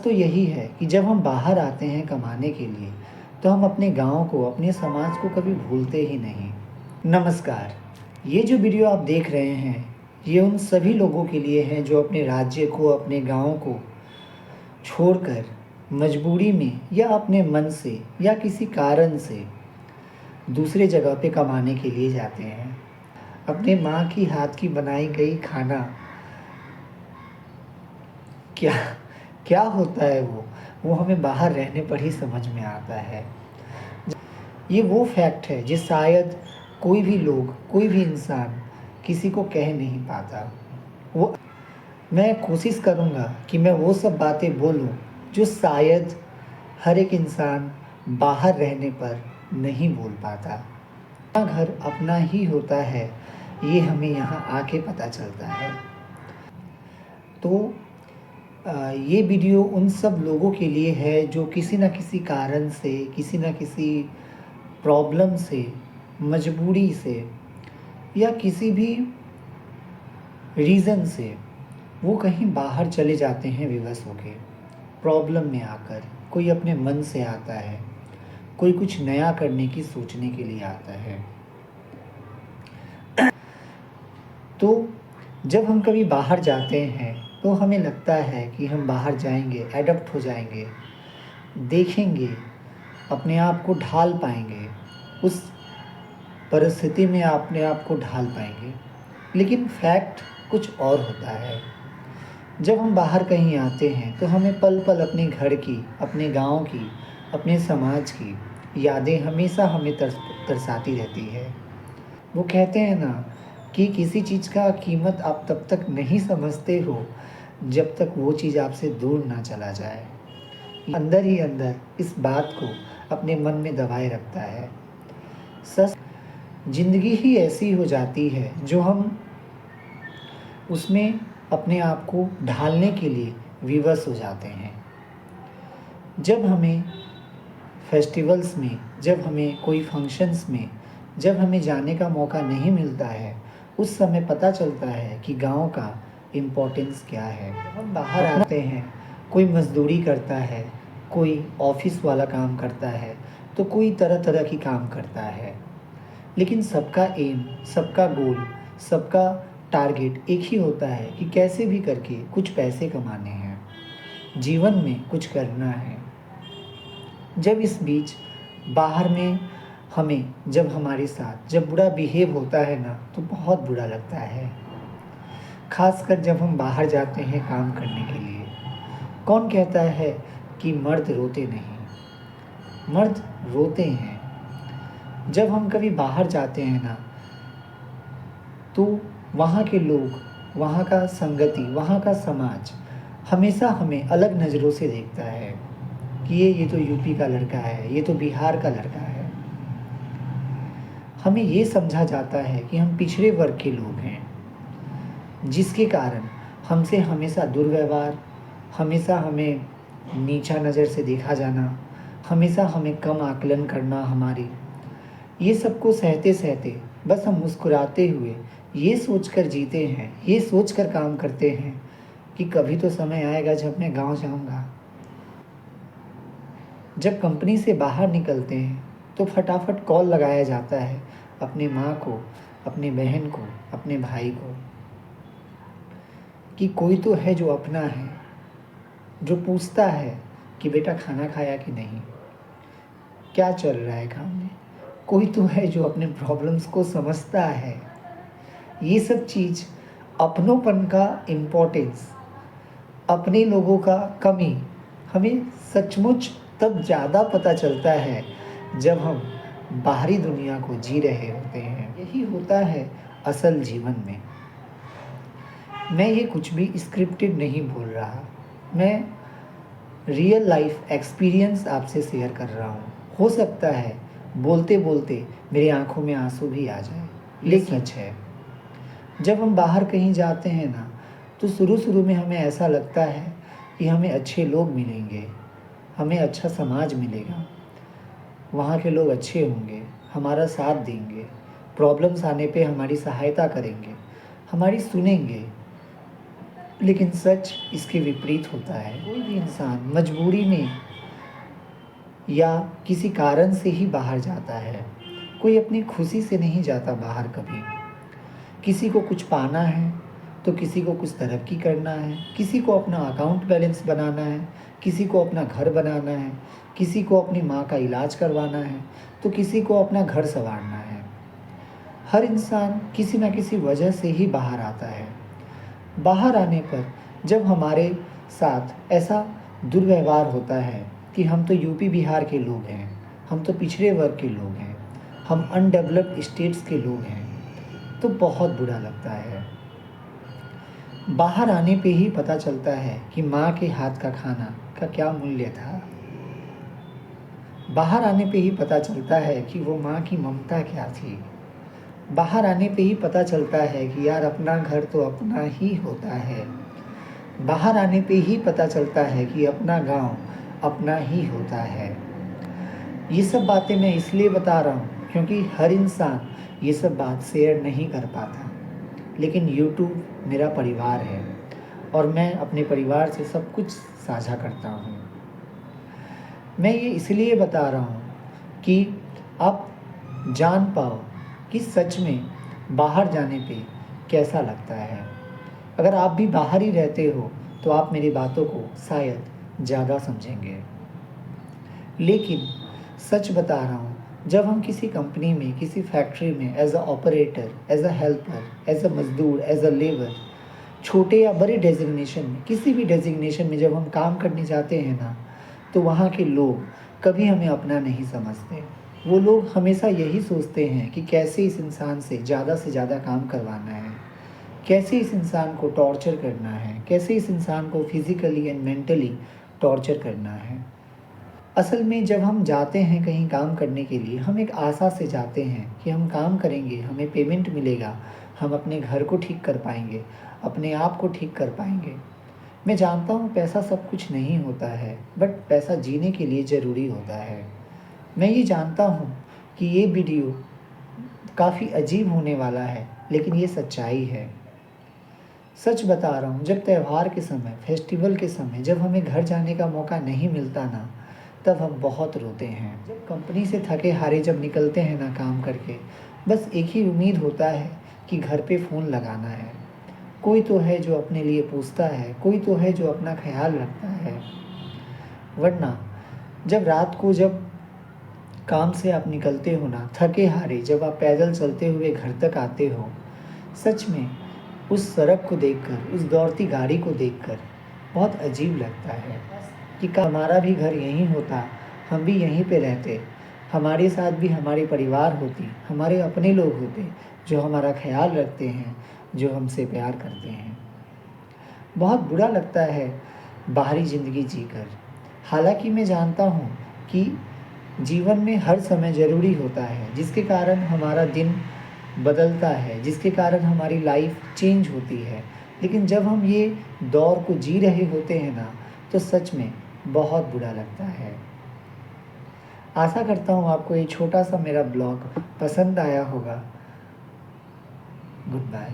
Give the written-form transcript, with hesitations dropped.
तो यही है कि जब हम बाहर आते हैं कमाने के लिए, तो हम अपने गाँव को, अपने समाज को कभी भूलते ही नहीं। नमस्कार, ये जो वीडियो आप देख रहे हैं, ये उन सभी लोगों के लिए है जो अपने राज्य को, अपने गाँव को छोड़कर मजबूरी में या अपने मन से या किसी कारण से दूसरे जगह पे कमाने के लिए जाते हैं। अपने माँ की हाथ की बनाई गई खाना क्या क्या होता है वो हमें बाहर रहने पर ही समझ में आता है। ये वो फैक्ट है जो शायद कोई भी लोग, कोई भी इंसान किसी को कह नहीं पाता। वो मैं कोशिश करूँगा कि मैं वो सब बातें बोलूँ जो शायद हर एक इंसान बाहर रहने पर नहीं बोल पाता। अपना घर अपना ही होता है, ये हमें यहाँ आके पता चलता है। तो ये वीडियो उन सब लोगों के लिए है जो किसी न किसी कारण से, किसी न किसी प्रॉब्लम से, मजबूरी से या किसी भी रीज़न से वो कहीं बाहर चले जाते हैं विवश होके, प्रॉब्लम में आकर। कोई अपने मन से आता है, कोई कुछ नया करने की सोचने के लिए आता है। तो जब हम कभी बाहर जाते हैं तो हमें लगता है कि हम बाहर जाएंगे, एडप्ट हो जाएंगे, देखेंगे, अपने आप को ढाल पाएंगे, उस परिस्थिति में अपने आप को ढाल पाएंगे। लेकिन फैक्ट कुछ और होता है। जब हम बाहर कहीं आते हैं तो हमें पल पल अपने घर की, अपने गांव की, अपने समाज की यादें हमेशा हमें तरसाती रहती है। वो कहते हैं ना कि किसी चीज़ का कीमत आप तब तक नहीं समझते हो जब तक वो चीज़ आपसे दूर ना चला जाए। अंदर ही अंदर इस बात को अपने मन में दबाए रखता है। सच, जिंदगी ही ऐसी हो जाती है जो हम उसमें अपने आप को ढालने के लिए विवश हो जाते हैं। जब हमें फेस्टिवल्स में, जब हमें कोई फंक्शंस में, जब हमें जाने का मौका नहीं मिलता है, उस समय पता चलता है कि गांव का इम्पोर्टेंस क्या है। हम बाहर आते हैं, कोई मज़दूरी करता है, कोई ऑफिस वाला काम करता है, तो कोई तरह तरह की काम करता है। लेकिन सबका एम, सबका गोल, सबका टारगेट एक ही होता है कि कैसे भी करके कुछ पैसे कमाने हैं, जीवन में कुछ करना है। जब इस बीच बाहर में हमें, जब हमारे साथ जब बुरा बिहेव होता है ना, तो बहुत बुरा लगता है। खासकर जब हम बाहर जाते हैं काम करने के लिए। कौन कहता है कि मर्द रोते नहीं? मर्द रोते हैं। जब हम कभी बाहर जाते हैं ना, तो वहाँ के लोग, वहाँ का संगति, वहाँ का समाज हमेशा हमें अलग नज़रों से देखता है कि ये तो यूपी का लड़का है, ये तो बिहार का लड़का है। हमें ये समझा जाता है कि हम पिछड़े वर्ग के लोग हैं, जिसके कारण हमसे हमेशा दुर्व्यवहार, हमेशा हमें नीचा नज़र से देखा जाना, हमेशा हमें कम आकलन करना हमारी। ये सबको सहते सहते बस हम मुस्कुराते हुए ये सोचकर जीते हैं, ये सोचकर काम करते हैं कि कभी तो समय आएगा जब मैं गांव जाऊंगा। जब कंपनी से बाहर निकलते हैं तो फटाफट कॉल लगाया जाता है अपनी माँ को, अपनी बहन को, अपने भाई को, कि कोई तो है जो अपना है, जो पूछता है कि बेटा खाना खाया कि नहीं, क्या चल रहा है काम में। कोई तो है जो अपने प्रॉब्लम्स को समझता है। ये सब चीज़, अपनोपन का इम्पोर्टेंस, अपने लोगों का कमी हमें सचमुच तब ज़्यादा पता चलता है जब हम बाहरी दुनिया को जी रहे होते हैं। यही होता है असल जीवन में। मैं ये कुछ भी स्क्रिप्टेड नहीं बोल रहा, मैं रियल लाइफ एक्सपीरियंस आपसे शेयर कर रहा हूँ। हो सकता है बोलते बोलते मेरी आंखों में आंसू भी आ जाए, लेकिन सच है। जब हम बाहर कहीं जाते हैं ना, तो शुरू शुरू में हमें ऐसा लगता है कि हमें अच्छे लोग मिलेंगे, हमें अच्छा समाज मिलेगा, वहाँ के लोग अच्छे होंगे, हमारा साथ देंगे, प्रॉब्लम्स आने पे हमारी सहायता करेंगे, हमारी सुनेंगे। लेकिन सच इसके विपरीत होता है। कोई भी इंसान मजबूरी में या किसी कारण से ही बाहर जाता है। कोई अपनी खुशी से नहीं जाता बाहर कभी। किसी को कुछ पाना है, तो किसी को कुछ तरक्की करना है, किसी को अपना अकाउंट बैलेंस बनाना है, किसी को अपना घर बनाना है, किसी को अपनी माँ का इलाज करवाना है, तो किसी को अपना घर संवारना है। हर इंसान किसी न किसी वजह से ही बाहर आता है। बाहर आने पर जब हमारे साथ ऐसा दुर्व्यवहार होता है कि हम तो यूपी बिहार के लोग हैं, हम तो पिछड़े वर्ग के लोग हैं, हम अनडेवलप्ड स्टेट्स के लोग हैं, तो बहुत बुरा लगता है। बाहर आने पे ही पता चलता है कि माँ के हाथ का खाना का क्या मूल्य था। बाहर आने पे ही पता चलता है कि वो माँ की ममता क्या थी। बाहर आने पे ही पता चलता है कि यार अपना घर तो अपना ही होता है। बाहर आने पे ही पता चलता है कि अपना गांव अपना ही होता है। ये सब बातें मैं इसलिए बता रहा हूँ क्योंकि हर इंसान ये सब बात शेयर नहीं कर पाता। लेकिन YouTube मेरा परिवार है और मैं अपने परिवार से सब कुछ साझा करता हूँ। मैं ये इसलिए बता रहा हूँ कि आप जान पाओ कि सच में बाहर जाने पे कैसा लगता है। अगर आप भी बाहर ही रहते हो तो आप मेरी बातों को शायद ज़्यादा समझेंगे। लेकिन सच बता रहा हूँ, जब हम किसी कंपनी में, किसी फैक्ट्री में as a operator, as a helper, as a मजदूर, एज अ लेबर, छोटे या बड़े डेजिग्नेशन में, किसी भी डेजिग्नेशन में जब हम काम करने जाते हैं ना, तो वहाँ के लोग कभी हमें अपना नहीं समझते। वो लोग हमेशा यही सोचते हैं कि कैसे इस इंसान से ज़्यादा काम करवाना है, कैसे इस इंसान को टॉर्चर करना है, कैसे इस इंसान को फिज़िकली एंड मेंटली टॉर्चर करना है। असल में जब हम जाते हैं कहीं काम करने के लिए, हम एक आशा से जाते हैं कि हम काम करेंगे, हमें पेमेंट मिलेगा, हम अपने घर को ठीक कर पाएंगे, अपने आप को ठीक कर पाएंगे। मैं जानता हूँ पैसा सब कुछ नहीं होता है, बट पैसा जीने के लिए ज़रूरी होता है। मैं ये जानता हूँ कि ये वीडियो काफ़ी अजीब होने वाला है, लेकिन ये सच्चाई है। सच बता रहा हूँ, जब त्यौहार के समय, फेस्टिवल के समय, जब हमें घर जाने का मौका नहीं मिलता ना, तब हम बहुत रोते हैं। जब कंपनी से थके हारे जब निकलते हैं ना काम करके, बस एक ही उम्मीद होता है कि घर पे फ़ोन लगाना है। कोई तो है जो अपने लिए पूछता है, कोई तो है जो अपना ख्याल रखता है। वरना जब रात को जब काम से आप निकलते हो ना, थके हारे, जब आप पैदल चलते हुए घर तक आते हो, सच में उस सड़क को देखकर, उस दौड़ती गाड़ी को देखकर बहुत अजीब लगता है कि हमारा भी घर यहीं होता, हम भी यहीं पे रहते, हमारे साथ भी हमारी परिवार होती, हमारे अपने लोग होते जो हमारा ख्याल रखते हैं, जो हमसे प्यार करते हैं। बहुत बुरा लगता है बाहरी ज़िंदगी जीकर। हालांकि मैं जानता हूँ कि जीवन में हर समय ज़रूरी होता है, जिसके कारण हमारा दिन बदलता है, जिसके कारण हमारी लाइफ चेंज होती है। लेकिन जब हम ये दौर को जी रहे होते हैं ना, तो सच में बहुत बुरा लगता है। आशा करता हूँ आपको ये छोटा सा मेरा ब्लॉग पसंद आया होगा। Good bye.